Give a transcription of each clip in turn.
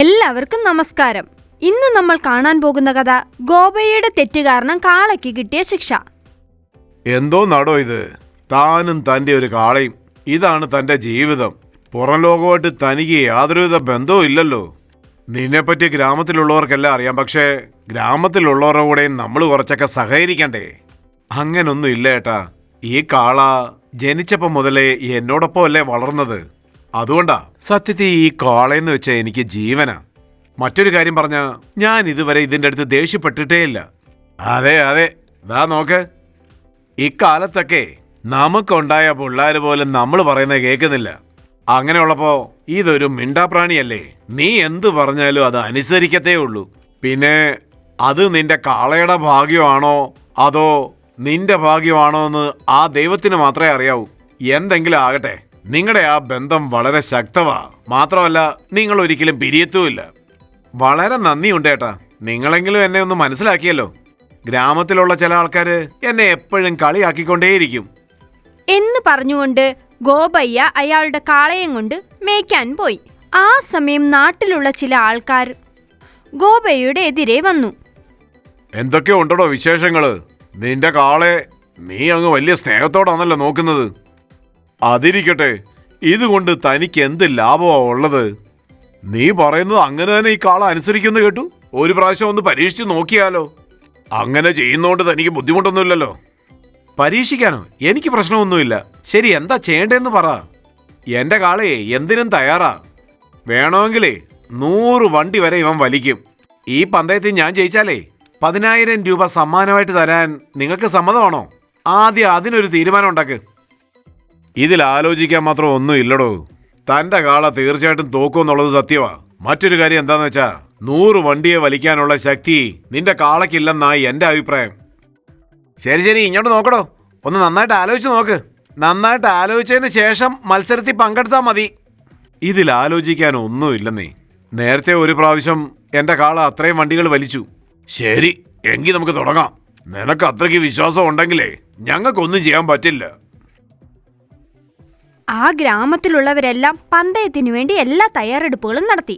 എല്ലാവർക്കും നമസ്കാരം. ഇന്ന് നമ്മൾ കാണാൻ പോകുന്ന കഥ ഗോപയുടെ തെറ്റ് കാരണം കാളയ്ക്ക് കിട്ടിയ ശിക്ഷ. എന്തോ നടോ ഇത്? താനും തന്റെ ഒരു കാളയും, ഇതാണ് തന്റെ ജീവിതം. പുറം ലോകമായിട്ട് തനിക്ക് യാതൊരുവിധ ബന്ധവും ഇല്ലല്ലോ. നിന്നെപ്പറ്റി ഗ്രാമത്തിലുള്ളവർക്കെല്ലാം അറിയാം, പക്ഷേ ഗ്രാമത്തിലുള്ളവരുടെ കൂടെയും നമ്മൾ കുറച്ചൊക്കെ സഹകരിക്കണ്ടേ? അങ്ങനൊന്നും ഇല്ല ഏട്ടാ. ഈ കാള ജനിച്ചപ്പോൾ മുതലേ എന്നോടൊപ്പം അല്ലേ വളർന്നത്. അതുകൊണ്ടാ സത്യത്തിൽ ഈ കാളയെന്ന് വെച്ചാൽ എനിക്ക് ജീവനാ. മറ്റൊരു കാര്യം പറഞ്ഞ, ഞാൻ ഇതുവരെ ഇതിൻ്റെ അടുത്ത് ദേഷ്യപ്പെട്ടിട്ടേ ഇല്ല. അതെ അതെ, ദാ നോക്ക്, ഇക്കാലത്തൊക്കെ നമുക്കുണ്ടായ പിള്ളേർ പോലും നമ്മൾ പറയുന്നത് കേൾക്കുന്നില്ല. അങ്ങനെയുള്ളപ്പോ ഇതൊരു മിണ്ടാപ്രാണിയല്ലേ? നീ എന്ത് പറഞ്ഞാലും അത് അനുസരിക്കത്തേ ഉള്ളൂ. പിന്നെ അത് നിന്റെ കാളയുടെ ഭാഗ്യമാണോ അതോ നിന്റെ ഭാഗ്യമാണോ എന്ന് ആ ദൈവത്തിന് മാത്രമേ അറിയാവൂ. എന്തെങ്കിലും ആകട്ടെ, നിങ്ങളുടെ ആ ബന്ധം വളരെ ശക്തമാ. മാത്രമല്ല, നിങ്ങൾ ഒരിക്കലും പിരിയത്തുമില്ല. വളരെ നന്ദിയുണ്ട് ഏട്ടാ. നിങ്ങളെങ്കിലും എന്നെ ഒന്ന് മനസ്സിലാക്കിയല്ലോ. ഗ്രാമത്തിലുള്ള ചില ആൾക്കാർ എന്നെ എപ്പോഴും കളിയാക്കിക്കൊണ്ടേയിരിക്കും എന്ന് പറഞ്ഞുകൊണ്ട് ഗോപയ്യ അയാളുടെ കാളയം കൊണ്ട് മേയ്ക്കാൻ പോയി. ആ സമയം നാട്ടിലുള്ള ചില ആൾക്കാർ ഗോപയ്യയുടെ എതിരെ വന്നു. എന്തൊക്കെ ഉണ്ടോ വിശേഷങ്ങള്? നിന്റെ കാളെ നീ അങ്ങ് വലിയ സ്നേഹത്തോടാണല്ലോ നോക്കുന്നത്. അതിരിക്കട്ടെ, ഇതുകൊണ്ട് തനിക്ക് എന്ത് ലാഭമാ ഉള്ളത്? നീ പറയുന്നത് അങ്ങനെ തന്നെ ഈ കാള അനുസരിക്കുന്നു കേട്ടു. ഒരു പ്രാവശ്യം ഒന്ന് പരീക്ഷിച്ച് നോക്കിയാലോ? അങ്ങനെ ചെയ്യുന്നോണ്ട് തനിക്ക് ബുദ്ധിമുട്ടൊന്നുമില്ലല്ലോ. പരീക്ഷിക്കാനോ? എനിക്ക് പ്രശ്നമൊന്നുമില്ല. ശരി, എന്താ ചെയ്യേണ്ടതെന്ന് പറ. എന്റെ കാളയെ എന്തിനും തയ്യാറാ. വേണമെങ്കിലേ 100 വണ്ടി വരെ ഇവൻ വലിക്കും. ഈ പന്തയത്തിൽ ഞാൻ ജയിച്ചാലേ 10,000 രൂപ സമ്മാനമായിട്ട് തരാൻ നിങ്ങൾക്ക് സമ്മതമാണോ? ആദ്യം അതിനൊരു തീരുമാനം ഉണ്ടാക്ക്. ഇതിൽ ആലോചിക്കാൻ മാത്രം ഒന്നും ഇല്ലടോ. തന്റെ കാള തീർച്ചയായിട്ടും തോക്കുമെന്നുള്ളത് സത്യമാ. മറ്റൊരു കാര്യം എന്താന്ന് വെച്ചാ, 100 വണ്ടിയെ വലിക്കാനുള്ള ശക്തി നിന്റെ കാളയ്ക്കില്ലെന്നായി എന്റെ അഭിപ്രായം. ശരി ശരി, ഇങ്ങോട്ട് നോക്കടോ. ഒന്ന് നന്നായിട്ട് ആലോചിച്ച് നോക്ക്. നന്നായിട്ട് ആലോചിച്ചതിന് ശേഷം മത്സരത്തിൽ പങ്കെടുത്താൽ മതി. ഇതിൽ ആലോചിക്കാൻ ഒന്നുമില്ലെന്നേ. നേരത്തെ ഒരു പ്രാവശ്യം എന്റെ കാള അത്രയും വണ്ടികൾ വലിച്ചു. ശരി, എങ്കിൽ നമുക്ക് തുടങ്ങാം. നിനക്ക് അത്രയ്ക്ക് വിശ്വാസം ഉണ്ടെങ്കിലേ ഞങ്ങൾക്കൊന്നും ചെയ്യാൻ പറ്റില്ല. ആ ഗ്രാമത്തിലുള്ളവരെല്ലാം പന്തയത്തിനു വേണ്ടി എല്ലാ തയ്യാറെടുപ്പുകളും നടത്തി.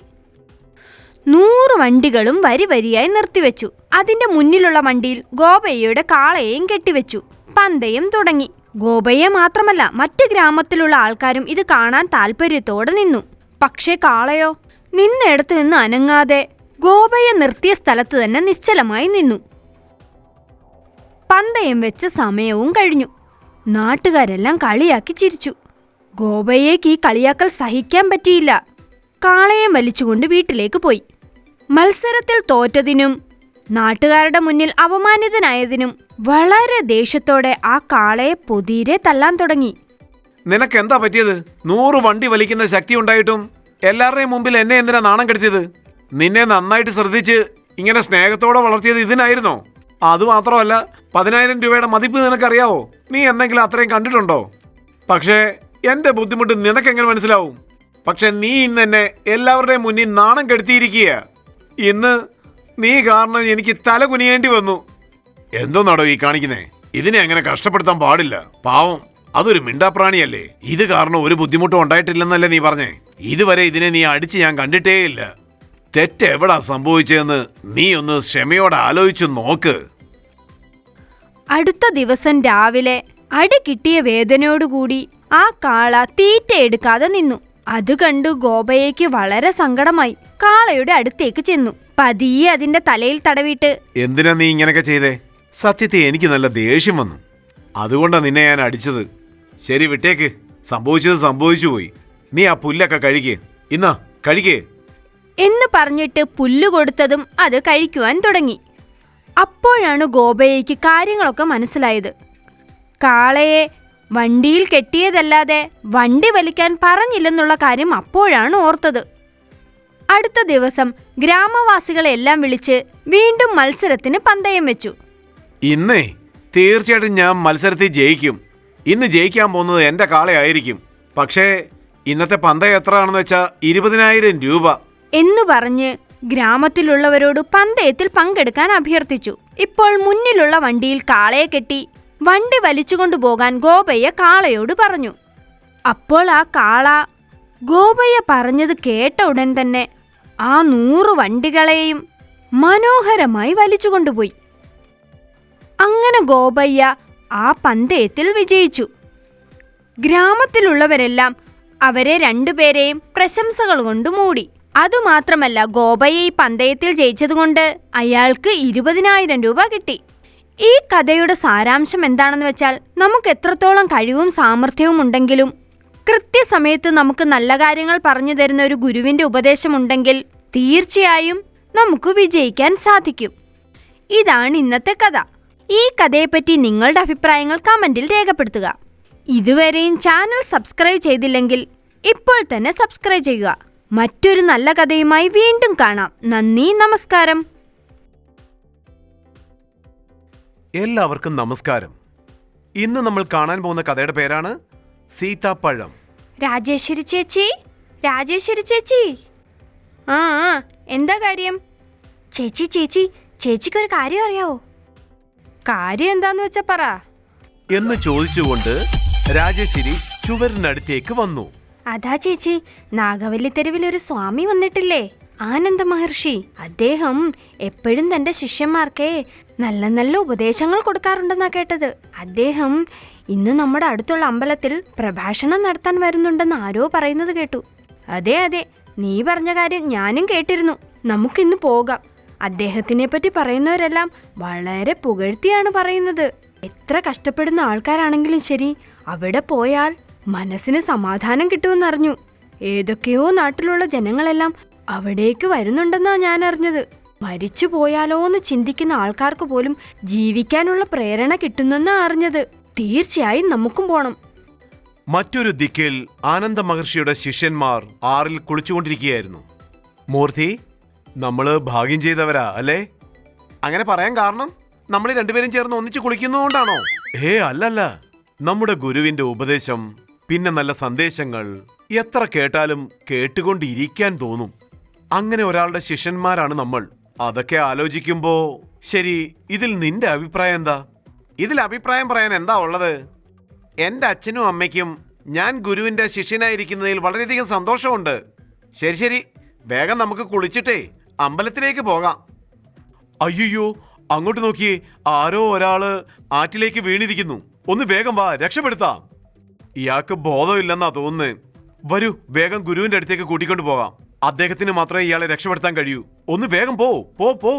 100 വണ്ടികളും വരി വരിയായി നിർത്തിവെച്ചു. അതിന്റെ മുന്നിലുള്ള വണ്ടിയിൽ ഗോപയ്യയുടെ കാളയെയും കെട്ടിവെച്ചു. പന്തയം തുടങ്ങി. ഗോപയ്യ മാത്രമല്ല, മറ്റു ഗ്രാമത്തിലുള്ള ആൾക്കാരും ഇത് കാണാൻ താല്പര്യത്തോടെ നിന്നു. പക്ഷേ കാളയോ നിന്നിടത്തു നിന്ന് അനങ്ങാതെ ഗോപയ്യ നിർത്തിയ സ്ഥലത്ത് തന്നെ നിശ്ചലമായി നിന്നു. പന്തയം വെച്ച സമയവും കഴിഞ്ഞു. നാട്ടുകാരെല്ലാം കളിയാക്കി ചിരിച്ചു. ഗോപയ്യയ്ക്ക് ഈ കളിയാക്കൽ സഹിക്കാൻ പറ്റിയില്ല. കാളയെ വലിച്ചുകൊണ്ട് വീട്ടിലേക്ക് പോയി. മത്സരത്തിൽ തോറ്റതിനും നാട്ടുകാരുടെ മുന്നിൽ അപമാനിതനായതിനും വളരെ ദേഷ്യത്തോടെ ആ കാളയെ പൊതിരെ തല്ലാൻ തുടങ്ങി. നിനക്ക് എന്താ പറ്റിയത്? 100 വണ്ടി വലിക്കുന്ന ശക്തി ഉണ്ടായിട്ടും എല്ലാവരുടെയും മുമ്പിൽ എന്നെ എന്തിനാ നാണം കെടുത്തിയത്? നിന്നെ നന്നായിട്ട് ശ്രദ്ധിച്ച് ഇങ്ങനെ സ്നേഹത്തോടെ വളർത്തിയത് ഇതിനായിരുന്നോ? അതുമാത്രമല്ല, 10,000 രൂപയുടെ മതിപ്പ് നിനക്കറിയാവോ? നീ എന്തെങ്കിലും അത്രയും കണ്ടിട്ടുണ്ടോ? പക്ഷേ എന്റെ ബുദ്ധിമുട്ട് നിനക്കെങ്ങനെ മനസ്സിലാവും? പക്ഷെ നീ ഇന്ന് എന്നെ എല്ലാവരുടെയും മുന്നിൽ നാണം കെടുത്തിയിരിക്കുക. ഇന്ന് നീ കാരണം എനിക്ക് തല കുനിയേണ്ടി വന്നു. എന്തോന്നാടോ ഈ കാണിക്കുന്നേ? ഇതിനെ അങ്ങനെ കഷ്ടപ്പെടുത്താൻ പാടില്ല. പാവം, അതൊരു മിണ്ടാപ്രാണിയല്ലേ. ഇത് കാരണം ഒരു ബുദ്ധിമുട്ടും ഉണ്ടായിട്ടില്ലെന്നല്ലേ നീ പറഞ്ഞേ? ഇതുവരെ ഇതിനെ നീ അടിച്ച് ഞാൻ കണ്ടിട്ടേയില്ല. തെറ്റെവിടാ സംഭവിച്ചതെന്ന് നീ ഒന്ന് ക്ഷമയോടെ ആലോചിച്ചു നോക്ക്. അടുത്ത ദിവസം രാവിലെ അടി കിട്ടിയ വേദനയോടുകൂടി ആ കാള തീറ്റ എടുക്കാതെ നിന്നു. അത് കണ്ടു ഗോപയ്യയ്ക്ക് വളരെ സങ്കടമായി. കാളയുടെ അടുത്തേക്ക് ചെന്നു പതിയെ അതിന്റെ തലയിൽ തടവിട്ട്, എന്തിനാ നീ ഇങ്ങനെയൊക്കെ ചെയ്തേ? സത്യത്തിൽ എനിക്ക് നല്ല ദേഷ്യം വന്നു. അതുകൊണ്ടാണ് നിന്നെ ഞാൻ അടിച്ചത്. ശരി, വിട്ടേക്ക്. സംഭവിച്ചത് സംഭവിച്ചു പോയി. നീ ആ പുല്ലൊക്കെ കഴിക്കേ. ഇന്നാ കഴിക്കേ എന്ന് പറഞ്ഞിട്ട് പുല്ല് കൊടുത്തതും അത് കഴിക്കുവാൻ തുടങ്ങി. അപ്പോഴാണ് ഗോപയ്യയ്ക്ക് കാര്യങ്ങളൊക്കെ മനസ്സിലായത്. കാളയെ വണ്ടിയിൽ കെട്ടിയതല്ലാതെ വണ്ടി വലിക്കാൻ പറഞ്ഞില്ലെന്നുള്ള കാര്യം അപ്പോഴാണ് ഓർത്തത്. അടുത്ത ദിവസം ഗ്രാമവാസികളെല്ലാം വിളിച്ച് വീണ്ടും മത്സരത്തിന് പന്തയം വെച്ചു. ഇന്നേ തീർച്ചയായിട്ടും ഞാൻ മത്സരത്തിൽ ജയിക്കും. ഇന്ന് ജയിക്കാൻ പോകുന്നത് എന്റെ കാളയായിരിക്കും. പക്ഷേ ഇന്നത്തെ പന്തയം എത്രയാണെന്ന് വെച്ചാൽ 20,000 രൂപ എന്നു പറഞ്ഞ് ഗ്രാമത്തിലുള്ളവരോട് പന്തയത്തിൽ പങ്കെടുക്കാൻ അഭ്യർത്ഥിച്ചു. ഇപ്പോൾ മുന്നിലുള്ള വണ്ടിയിൽ കാളയെ കെട്ടി വണ്ടി വലിച്ചുകൊണ്ടുപോകാൻ ഗോപയ്യ കാളയോട് പറഞ്ഞു. അപ്പോൾ ആ കാള ഗോപയ്യ പറഞ്ഞത് കേട്ട ഉടൻ തന്നെ ആ 100 വണ്ടികളെയും മനോഹരമായി വലിച്ചുകൊണ്ടുപോയി. അങ്ങനെ ഗോപയ്യ ആ പന്തയത്തിൽ വിജയിച്ചു. ഗ്രാമത്തിലുള്ളവരെല്ലാം അവരെ രണ്ടുപേരെയും പ്രശംസകൾ കൊണ്ട് മൂടി. അതുമാത്രമല്ല, ഗോപയ്യ ഈ പന്തയത്തിൽ ജയിച്ചതുകൊണ്ട് അയാൾക്ക് 20,000 രൂപ കിട്ടി. ഈ കഥയുടെ സാരാംശം എന്താണെന്ന് വെച്ചാൽ, നമുക്ക് എത്രത്തോളം കഴിവും സാമർഥ്യവും ഉണ്ടെങ്കിലും കൃത്യസമയത്ത് നമുക്ക് നല്ല കാര്യങ്ങൾ പറഞ്ഞു തരുന്ന ഒരു ഗുരുവിന്റെ ഉപദേശമുണ്ടെങ്കിൽ തീർച്ചയായും നമുക്ക് വിജയിക്കാൻ സാധിക്കും. ഇതാണ് ഇന്നത്തെ കഥ. ഈ കഥയെപ്പറ്റി നിങ്ങളുടെ അഭിപ്രായങ്ങൾ കമന്റിൽ രേഖപ്പെടുത്തുക. ഇതുവരെയും ചാനൽ സബ്സ്ക്രൈബ് ചെയ്തില്ലെങ്കിൽ ഇപ്പോൾ തന്നെ സബ്സ്ക്രൈബ് ചെയ്യുക. മറ്റൊരു നല്ല കഥയുമായി വീണ്ടും കാണാം. നന്ദി, നമസ്കാരം. എല്ലാവർക്കും നമസ്കാരം. ഇന്ന് നമ്മൾ കാണാൻ പോകുന്ന കഥയുടെ പേരാണ് സീതാപ്പഴം. രാജേശ്വരി ചേച്ചി, രാജേശ്വരി ചേച്ചി. ആ എന്താ കാര്യം? ചേച്ചി ചേച്ചി ചേച്ചിക്കൊരു കാര്യം അറിയാവോ? കാര്യം എന്താന്ന് വെച്ചാ പറ എന്ന് ചോദിച്ചുകൊണ്ട് രാജേശ്വരി ചുവരിനടുത്തേക്ക് വന്നു. അതാ ചേച്ചി, നാഗവല്ലി തെരുവിൽ ഒരു സ്വാമി വന്നിട്ടില്ലേ, ആനന്ദ മഹർഷി. അദ്ദേഹം എപ്പോഴും തന്റെ ശിഷ്യന്മാർക്ക് നല്ല നല്ല ഉപദേശങ്ങൾ കൊടുക്കാറുണ്ടെന്നാ കേട്ടത്. അദ്ദേഹം ഇന്ന് നമ്മുടെ അടുത്തുള്ള അമ്പലത്തിൽ പ്രഭാഷണം നടത്താൻ വരുന്നുണ്ടെന്ന് ആരോ പറയുന്നത് കേട്ടു. അതെ അതെ, നീ പറഞ്ഞ കാര്യം ഞാനും കേട്ടിരുന്നു. നമുക്കിന്ന് പോകാം. അദ്ദേഹത്തിനെ പറ്റി പറയുന്നവരെല്ലാം വളരെ പുകഴ്ത്തിയാണ് പറയുന്നത്. എത്ര കഷ്ടപ്പെടുന്ന ആൾക്കാരാണെങ്കിലും ശരി, അവിടെ പോയാൽ മനസ്സിന് സമാധാനം കിട്ടുമെന്നറിഞ്ഞു. ഏതൊക്കെയോ നാട്ടിലുള്ള ജനങ്ങളെല്ലാം അവിടേക്ക് വരുന്നുണ്ടെന്നാ ഞാൻ അറിഞ്ഞത്. മരിച്ചു പോയാലോന്ന് ചിന്തിക്കുന്ന ആൾക്കാർക്ക് പോലും ജീവിക്കാനുള്ള പ്രേരണ കിട്ടുന്നെന്നാ അറിഞ്ഞത്. തീർച്ചയായും നമുക്കും പോണം. മറ്റൊരു ദിക്കിൽ ആനന്ദ മഹർഷിയുടെ ശിഷ്യന്മാർ ആറിൽ കുളിച്ചുകൊണ്ടിരിക്കുകയായിരുന്നു. മൂർത്തി, നമ്മള് ഭാഗ്യം ചെയ്തവരാ അല്ലേ? അങ്ങനെ പറയാൻ കാരണം നമ്മൾ രണ്ടുപേരും ചേർന്ന് ഒന്നിച്ചു കുളിക്കുന്നതുകൊണ്ടാണോ? അല്ലല്ല. നമ്മുടെ ഗുരുവിന്റെ ഉപദേശം, പിന്നെ നല്ല സന്ദേശങ്ങൾ എത്ര കേട്ടാലും കേട്ടുകൊണ്ടിരിക്കാൻ തോന്നും. അങ്ങനെ ഒരാളുടെ ശിഷ്യന്മാരാണ് നമ്മൾ. അതൊക്കെ ആലോചിക്കുമ്പോ ശരി, ഇതിൽ നിന്റെ അഭിപ്രായം എന്താ? ഇതിൽ അഭിപ്രായം പറയാൻ എന്താ ഉള്ളത്? എന്റെ അച്ഛനും അമ്മയ്ക്കും ഞാൻ ഗുരുവിന്റെ ശിഷ്യനായിരിക്കുന്നതിൽ വളരെയധികം സന്തോഷമുണ്ട്. ശരി ശരി, വേഗം നമുക്ക് കുളിച്ചിട്ടേ അമ്പലത്തിലേക്ക് പോകാം. അയ്യോ, അങ്ങോട്ട് നോക്കിയേ, ആരോ ഒരാള് ആറ്റിലേക്ക് വീണിരിക്കുന്നു. ഒന്ന് വേഗം വാ, രക്ഷപ്പെടുത്താം. ഇയാൾക്ക് ബോധമില്ലെന്നാ തോന്നുന്നേ. വരൂ, വേഗം ഗുരുവിന്റെ അടുത്തേക്ക് കൂട്ടിക്കൊണ്ടു പോകാം. അദ്ദേഹത്തിന് മാത്രമേ ഇയാളെ രക്ഷപ്പെടുത്താൻ കഴിയൂ. ഒന്ന് വേഗം പോ പോ പോ.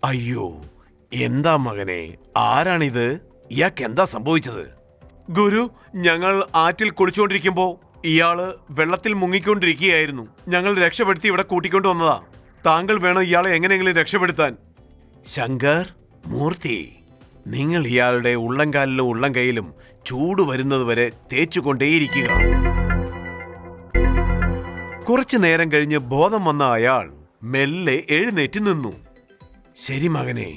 അയ്യോ, എന്താ മകനെ, ആരാണിത്? ഇയാൾക്ക് എന്താ സംഭവിച്ചത്? ഗുരു, ഞങ്ങൾ ആറ്റിൽ കുളിച്ചുകൊണ്ടിരിക്കുമ്പോ ഇയാള് വെള്ളത്തിൽ മുങ്ങിക്കൊണ്ടിരിക്കുകയായിരുന്നു. ഞങ്ങൾ രക്ഷപ്പെടുത്തി ഇവിടെ കൂട്ടിക്കൊണ്ടു വന്നതാ. താങ്കൾ വേണം ഇയാളെ എങ്ങനെയെങ്കിലും രക്ഷപ്പെടുത്താൻ. ശങ്കർ, മൂർത്തി, നിങ്ങൾ ഇയാളുടെ ഉള്ളംകാലിലും ഉള്ളംകൈയിലും ചൂട് വരുന്നതുവരെ തേച്ചുകൊണ്ടേയിരിക്കുക. കുറച്ചു നേരം കഴിഞ്ഞ് ബോധം വന്ന അയാൾ മെല്ലെ എഴുന്നേറ്റ് നിന്നു. ശരി മകനെ,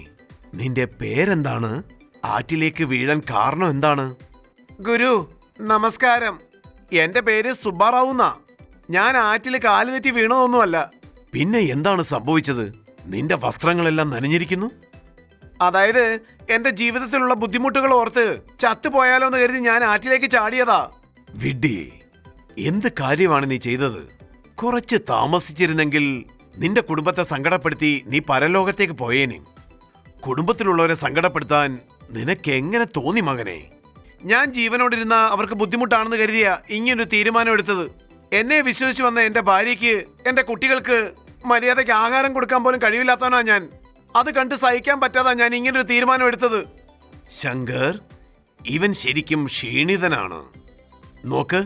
നിന്റെ പേരെന്താണ്? ആറ്റിലേക്ക് വീഴാൻ കാരണം എന്താണ്? ഗുരു നമസ്കാരം, എന്റെ പേര് സുബ്ബാറാവു എന്നാ. ഞാൻ ആറ്റിൽ കാല് തെറ്റി വീണതൊന്നുമല്ല. പിന്നെ എന്താണ് സംഭവിച്ചത്? നിന്റെ വസ്ത്രങ്ങളെല്ലാം നനഞ്ഞിരിക്കുന്നു. അതായത് എന്റെ ജീവിതത്തിലുള്ള ബുദ്ധിമുട്ടുകൾ ഓർത്ത് ചത്തുപോയാലോ എന്ന് കരുതി ഞാൻ ആറ്റിലേക്ക് ചാടിയതാ. വിഡ്ഢി, എന്ത് കാര്യമാണ് നീ ചെയ്തത്? കുറച്ച് താമസിച്ചിരുന്നെങ്കിൽ നിന്റെ കുടുംബത്തെ സങ്കടപ്പെടുത്തി നീ പരലോകത്തേക്ക് പോയേനെ. കുടുംബത്തിലുള്ളവരെ സങ്കടപ്പെടുത്താൻ നിനക്ക് എങ്ങനെ തോന്നി മകനെ? ഞാൻ ജീവനോടിരുന്ന അവർക്ക് ബുദ്ധിമുട്ടാണെന്ന് കരുതിയ ഇങ്ങനൊരു തീരുമാനം എടുത്തത്. എന്നെ വിശ്വസിച്ച് വന്ന എന്റെ ഭാര്യയ്ക്ക്, എന്റെ കുട്ടികൾക്ക് മര്യാദയ്ക്ക് ആഹാരം കൊടുക്കാൻ പോലും കഴിവില്ലാത്തവനാ ഞാൻ. അത് കണ്ട് സഹിക്കാൻ പറ്റാതാ ഞാൻ ഇങ്ങനൊരു തീരുമാനം എടുത്തത്. ശങ്കർ, ഇവൻ ശരിക്കും ക്ഷീണിതനാണ്. നോക്ക്,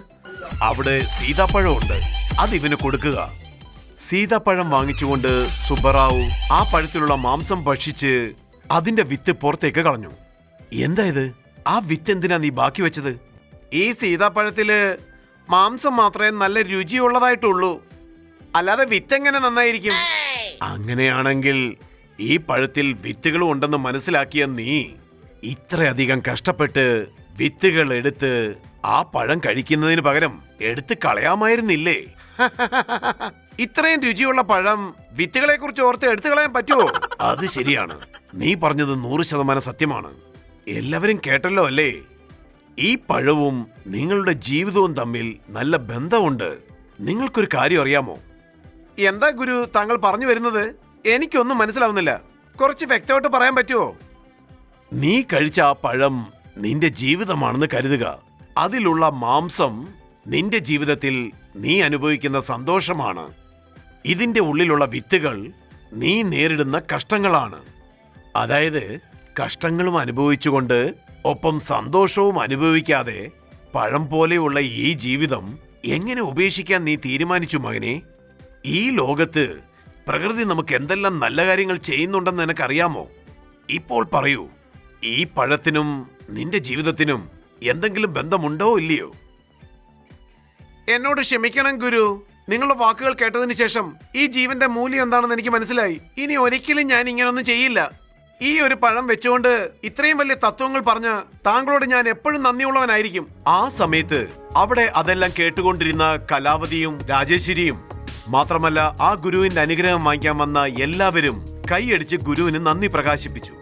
അവിടെ സീതാപ്പഴമുണ്ട്, അത് ഇവന് കൊടുക്കുക. സീതാപ്പഴം വാങ്ങിച്ചുകൊണ്ട് സുബ്ബറാവു ആ പഴത്തിലുള്ള മാംസം ഭക്ഷിച്ച് അതിന്റെ വിത്ത് പുറത്തേക്ക് കളഞ്ഞു. എന്താ ഇത്? ആ വിത്ത് എന്തിനാ നീ ബാക്കി വെച്ചത്? ഈ സീതാപ്പഴത്തില് മാംസം മാത്രമേ നല്ല രുചിയുള്ളതായിട്ടുള്ളൂ, അല്ലാതെ വിത്ത് എങ്ങനെ നന്നായിരിക്കും? അങ്ങനെയാണെങ്കിൽ ഈ പഴത്തിൽ വിത്തുകളും ഉണ്ടെന്ന് മനസ്സിലാക്കിയ നീ ഇത്രയധികം കഷ്ടപ്പെട്ട് വിത്തുകൾ എടുത്ത് ആ പഴം കഴിക്കുന്നതിന് പകരം എടുത്ത് കളയാമായിരുന്നില്ലേ? ഇത്രയും രുചിയുള്ള പഴം വിത്തുകളെ കുറിച്ച് ഓർത്ത് എടുത്തു കളയാൻ പറ്റുമോ? അത് ശരിയാണ്, നീ പറഞ്ഞത് 100% സത്യമാണ്. എല്ലാവരും കേട്ടല്ലോ അല്ലേ? ഈ പഴവും നിങ്ങളുടെ ജീവിതവും തമ്മിൽ നല്ല ബന്ധമുണ്ട്. നിങ്ങൾക്കൊരു കാര്യം അറിയാമോ? എന്താ ഗുരു താങ്കൾ പറഞ്ഞു വരുന്നത്? എനിക്കൊന്നും മനസ്സിലാവുന്നില്ല. കുറച്ച് വ്യക്തമായിട്ട് പറയാൻ പറ്റുമോ? നീ കഴിച്ച ആ പഴം നിന്റെ ജീവിതമാണെന്ന് കരുതുക. അതിലുള്ള മാംസം നിന്റെ ജീവിതത്തിൽ നീ അനുഭവിക്കുന്ന സന്തോഷമാണ്. ഇതിന്റെ ഉള്ളിലുള്ള വിത്തുകൾ നീ നേരിടുന്ന കഷ്ടങ്ങളാണ്. അതായത് കഷ്ടങ്ങളും അനുഭവിച്ചുകൊണ്ട് ഒപ്പം സന്തോഷവും അനുഭവിക്കാതെ പഴം പോലെയുള്ള ഈ ജീവിതം എങ്ങനെ ഉപേക്ഷിക്കാൻ നീ തീരുമാനിച്ചു മകനെ? ഈ ലോകത്ത് പ്രകൃതി നമുക്ക് എന്തെല്ലാം നല്ല കാര്യങ്ങൾ ചെയ്യുന്നുണ്ടെന്ന് നിനക്കറിയാമോ? ഇപ്പോൾ പറയൂ, ഈ പഴത്തിനും നിന്റെ ജീവിതത്തിനും എന്തെങ്കിലും ബന്ധമുണ്ടോ ഇല്ലയോ? എന്നോട് ക്ഷമിക്കണം ഗുരു. നിങ്ങളുടെ വാക്കുകൾ കേട്ടതിന് ശേഷം ഈ ജീവന്റെ മൂല്യം എന്താണെന്ന് എനിക്ക് മനസ്സിലായി. ഇനി ഒരിക്കലും ഞാൻ ഇങ്ങനൊന്നും ചെയ്യില്ല. ഈ ഒരു പഴം വെച്ചുകൊണ്ട് ഇത്രയും വലിയ തത്വങ്ങൾ പറഞ്ഞ താങ്കളോട് ഞാൻ എപ്പോഴും നന്ദിയുള്ളവനായിരിക്കും. ആ സമയത്ത് അവിടെ അതെല്ലാം കേട്ടുകൊണ്ടിരുന്ന കലാവതിയും രാജേശ്വരിയും മാത്രമല്ല ആ ഗുരുവിന്റെ അനുഗ്രഹം വാങ്ങിക്കാൻ വന്ന എല്ലാവരും കൈയടിച്ച് ഗുരുവിന് നന്ദി പ്രകാശിപ്പിച്ചു.